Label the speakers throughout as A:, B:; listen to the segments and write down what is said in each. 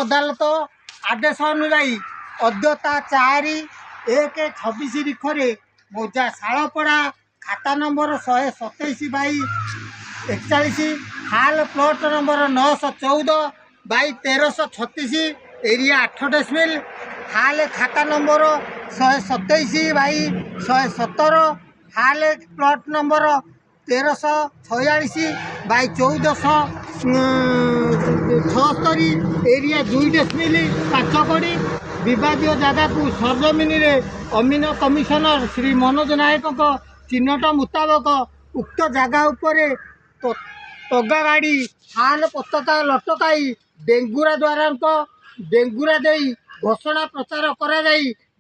A: अदालत आदेश अनुजाई अद्यता 4/1/26 तारिखरे मौजा शालपड़ा खाता नंबर 127/41 हाल प्लॉट नंबर 914/1336 एरिया 8 डेसिमिल हाल खाता नंबर 127/117 हाल प्लॉट नंबर 1346/1476 एरिया 2 डेसिमिल 5 कड़ी विवादीय जगह को सरजमीन रे अमीन कमिशनर श्री मनोज नायक चिन्हट मुताबक उक्त जगह उपरे तगा गाड़ी हाल पताका लटकाई डेंगुरा द्वारा डेंगुरा दे घोषणा प्रचार करा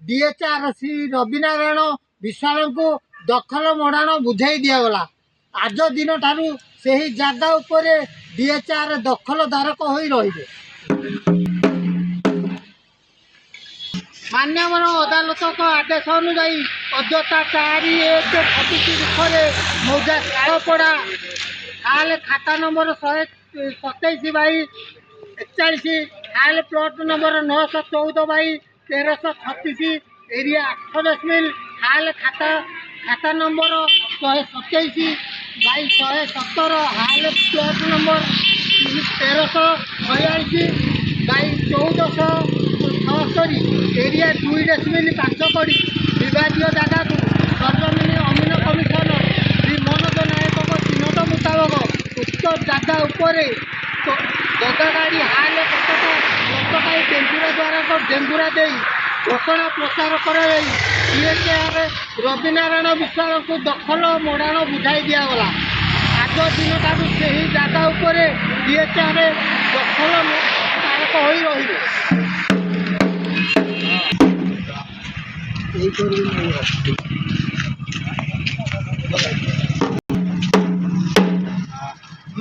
A: डीएचआर श्री रविनारायण विशाल को दखल मड़ाण बुझाई दिगला। आज दिन ठारू से ही जगह उपरे डीएचआर दखलदारक हो रही मान्यवर अदालत आदेश अनुजाई अद्यता 4/1/26 तारिखरे मौजा शालपड़ा हाल खाता नंबर 127/41 हाल प्लॉट नंबर 914/1336 एरिया 8 डेसिमिल हाल खाता नंबर 127/117 हाल प्लॉट नंबर 1346/1476 एरिया 2 डेसिमिल 5 कड़ी विवादीय जगह को सरजमीन अमीन कमिशनर श्री मनोज नायक चिन्हट मुताबक उक्त जगह उपरे दगा गाड़ी हाल पताका लटकाई डेंगुरा द्वारा डेंगुरा दे घोषणा प्रचार कर डीएचआर रविनारायण विशाल को दखल मड़ाण बुझाई दिगला। आज दिन ठारू से ही जगह उपरे डीएचआर दखल तारक हो रही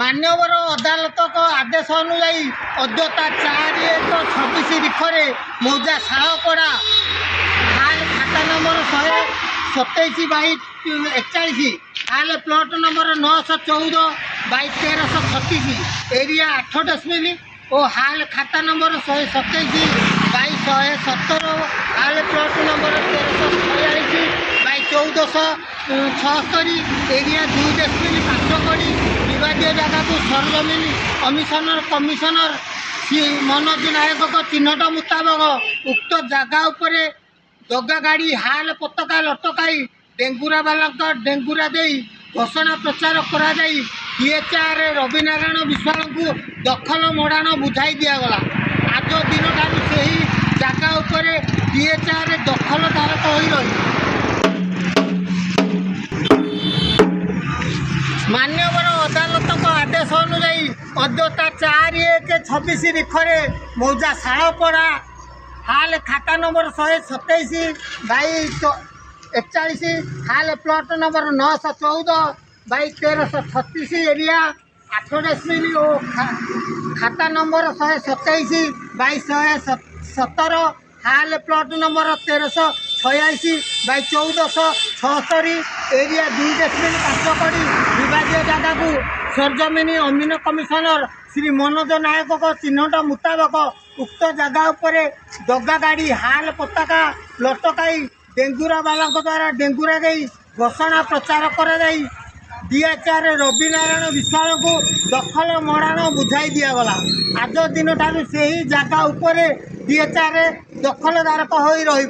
A: मान्यवर अदालत आदेश अनुजाई अद्यता 4/1/26 तारिखरे मौजा शालपड़ा हाल खाता नंबर 127/41 हाल प्लॉट नंबर 914/1336 एरिया 8 डेसिमिल और हाल खाता नंबर 127/117 हाल प्लॉट नंबर 1346/1476 एरिया 2 डेसिमिल 5 कड़ी विवादीय जगह को सरजमीन कमिशनर श्री मनोज नायक चिन्हट मुताबक उक्त जगह उपरे दगा गाड़ी हाल पताका लटकाई डेंगुरा वाला डेंगुरा दे घोषणा प्रचार करा डीएचआर रविनारायण विशाल को दखल मड़ाण बुझाई दिगला। आज दिन ठारू से ही जगह उपरे डीएचआर दखलदारक हो रही मान्यवर अदालत आदेश अनुजाई अद्यता 4/1/26 तारिखरे मौजा शालपड़ा हाल खाता नंबर 127/41 हाल प्लॉट नंबर 914/1336 एरिया 8 डेसिमिल और खाता नंबर 127/117 हाल प्लॉट नंबर 1346/1476 एरिया 2 डेसिमिल 5 कड़ी विवादीय जगह को सरजमीन अमीन कमिशनर श्री मनोज नायक चिन्हट मुताबक उक्त जगह उपरे दगा गाड़ी हाल पताका लटकाई डेंगुरा वाला द्वारा डेंगुरा दे घोषणा प्रचार कर डीएचआर रविनारायण विशाल को दखल मड़ाण बुझाई दिगला। आज दिन ठारू से ही जगह उपरे डीएचआर दखलदारक हो रही।